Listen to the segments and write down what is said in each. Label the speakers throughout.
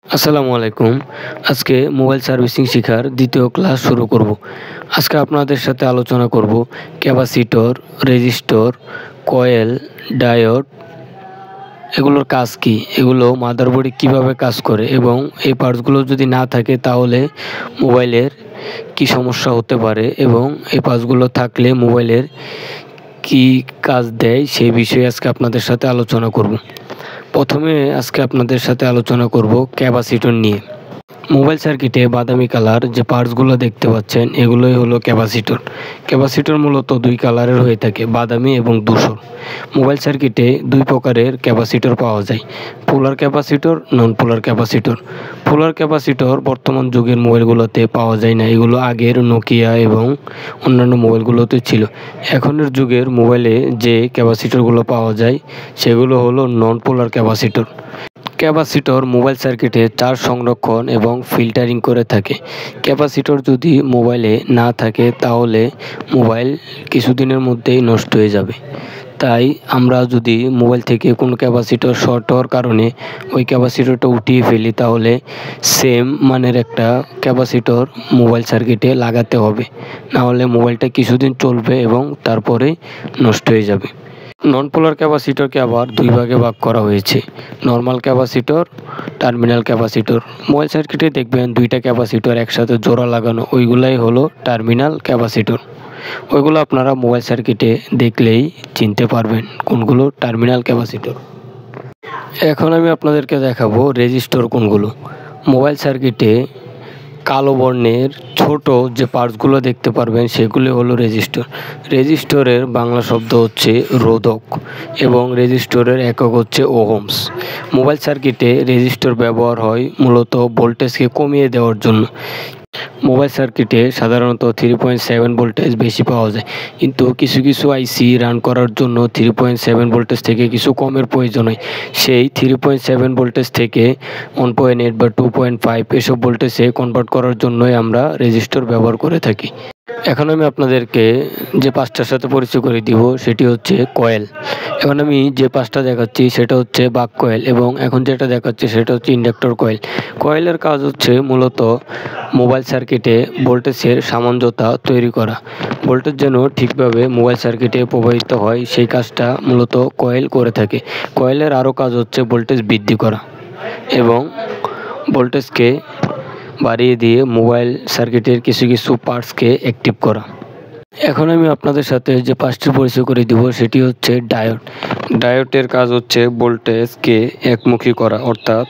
Speaker 1: আসসালামু আলাইকুম। আজকে মোবাইল সার্ভিসিং শিখার দ্বিতীয় ক্লাস শুরু করব। আজকে আপনাদের সাথে আলোচনা করব ক্যাপাসিটর, রেজিস্টর, কয়েল, ডায়োড এগুলোর কাজ কি, এগুলো মাদারবোর্ডে কিভাবে কাজ করে এবং এই পার্টসগুলো যদি না থাকে তাহলে মোবাইলের কি সমস্যা হতে পারে এবং এই পার্টসগুলো থাকলে মোবাইলের কি কাজ দেয় সেই বিষয়ে আজকে আপনাদের সাথে আলোচনা করব। প্রথমে আজকে আপনাদের সাথে আলোচনা করব ক্যাপাসিটর নিয়ে। মোবাইল সার্কিটে বাদামি কালার যে পার্টসগুলো দেখতে পাচ্ছেন এগুলোই হলো ক্যাপাসিটর। ক্যাপাসিটর মূলত দুই কালারের হয়ে থাকে, বাদামি এবং ধূসর। মোবাইল সার্কিটে দুই প্রকারের ক্যাপাসিটর পাওয়া যায়, পোলার ক্যাপাসিটর, নন পোলার ক্যাপাসিটর। পোলার ক্যাপাসিটর বর্তমান যুগের মোবাইলগুলোতে পাওয়া যায় না, এগুলো আগের নোকিয়া এবং অন্যান্য মোবাইলগুলোতে ছিল। এখনের যুগের মোবাইলে যে ক্যাপাসিটরগুলো পাওয়া যায় সেগুলো হলো নন পোলার ক্যাপাসিটর। ক্যাপাসিটর মোবাইল সার্কিটে চার্জ সংরক্ষণ এবং ফিল্টারিং করে থাকে। ক্যাপাসিটর যদি মোবাইলে না থাকে তাহলে মোবাইল কিছুদিনের মধ্যেই নষ্ট হয়ে যাবে। তাই আমরা যদি মোবাইল থেকে কোনো ক্যাপাসিটর শর্ট হওয়ার কারণে ওই ক্যাপাসিটরটা উঠিয়ে ফেলি তাহলে সেম মানের একটা ক্যাপাসিটর মোবাইল সার্কিটে লাগাতে হবে, নাহলে মোবাইলটা কিছুদিন চলবে এবং তারপরে নষ্ট হয়ে যাবে। নন পোলার ক্যাপাসিটরকে আবার দুই ভাগে ভাগ করা হয়েছে, normal capacitor, terminal capacitor. Mobile সার্কিটে দেখবেন দুইটা ক্যাপাসিটর একসাথে জোড়া লাগানো, ওইগুলাই হলো টার্মিনাল ক্যাপাসিটর। ওইগুলো আপনারা মোবাইল সার্কিটে দেখলেই চিনতে পারবেন কোনগুলো টার্মিনাল ক্যাপাসিটর। এখন আমি আপনাদেরকে দেখাবো রেজিস্টর কোনগুলো। মোবাইল সার্কিটে কালো বর্ণের ছোট যে পার্টসগুলো দেখতে পারবেন সেগুলি হলো রেজিস্টর। রেজিস্টরের বাংলা শব্দ হচ্ছে রোধক এবং রেজিস্টরের একক হচ্ছে ওহমস। মোবাইল সার্কিটে রেজিস্টর ব্যবহার হয় মূলত ভোল্টেজকে কমিয়ে দেওয়ার জন্য। মোবাইল সার্কিটে সাধারণত 3.7 ভোল্টেজ বেশি পাওয়া যায়, কিন্তু কিছু কিছু আইসি রান করার জন্য 3.7 ভোল্টেজ থেকে কিছু কমের প্রয়োজন হয়। সেই 3.7 ভোল্টেজ থেকে 1.8 বা 2.5 এসব ভোল্টেজে কনভার্ট করার জন্যই আমরা রেজিস্টর ব্যবহার করে থাকি। এখন আমি আপনাদেরকে যে পাঁচটার সাথে পরিচয় করে দিব সেটি হচ্ছে কয়েল। এখন আমি যে পাঁচটা দেখাচ্ছি সেটা হচ্ছে বাক কয়েল এবং এখন যেটা দেখাচ্ছি সেটা হচ্ছে ইন্ডাক্টর কয়েল। কয়েলের কাজ হচ্ছে মূলত মোবাইল সার্কিটে ভোল্টেজের সামঞ্জস্যতা তৈরি করা। ভোল্টেজ যেন ঠিকভাবে মোবাইল সার্কিটে প্রবাহিত হয় সেই কাজটা মূলত কয়েল করে থাকে। কয়েলের আরও কাজ হচ্ছে ভোল্টেজ বৃদ্ধি করা এবং ভোল্টেজকে বাড়িয়ে দিয়ে মোবাইল সার্কিটের কিছু কিছু পার্টসকে অ্যাক্টিভ করা। এখন আমি আপনাদের সাথে যে পাঁচটির পরিচয় করে দিব সেটি হচ্ছে ডায়োড। ডায়োডের কাজ হচ্ছে ভোল্টেজকে একমুখী করা, অর্থাৎ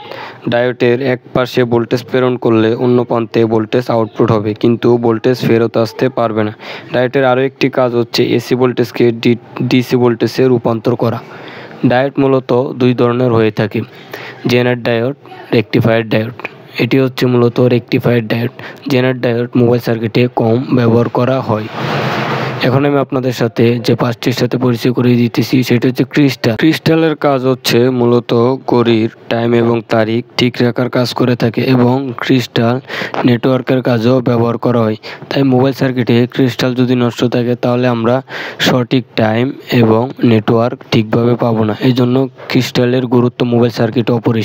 Speaker 1: ডায়োডের এক পাশে ভোল্টেজ প্রেরণ করলে অন্য প্রান্তে ভোল্টেজ আউটপুট হবে কিন্তু ভোল্টেজ ফেরত আসতে পারবে না। ডায়োডের আরও একটি কাজ হচ্ছে এসি ভোল্টেজকে ডিসি ভোল্টেজে রূপান্তর করা। ডায়োড মূলত দুই ধরনের হয়ে থাকে, জেনার ডায়োড, রেকটিফায়ার ডায়োড। এটি হচ্ছে মূলত রেকটিফায়ার ডায়োড। জেনার ডায়োড মোবাইল সার্কিটে কম ব্যবহার করা হয়। এখন আমি আপনাদের সাথে যে পাঁচটির সাথে পরিচয় করিয়ে দিতেছি সেটা হচ্ছে ক্রিস্টাল। ক্রিস্টালের কাজ হচ্ছে মূলত ঘড়ির টাইম এবং তারিখ ঠিক রাখার কাজ করে থাকে এবং ক্রিস্টাল নেটওয়ার্কের কাজেও ব্যবহার করা হয়। তাই মোবাইল সার্কিটে ক্রিস্টাল যদি নষ্ট থাকে তাহলে আমরা সঠিক টাইম এবং নেটওয়ার্ক ঠিকভাবে পাবো না। এই জন্য ক্রিস্টালের গুরুত্ব মোবাইল সার্কিটে অপরিসীম।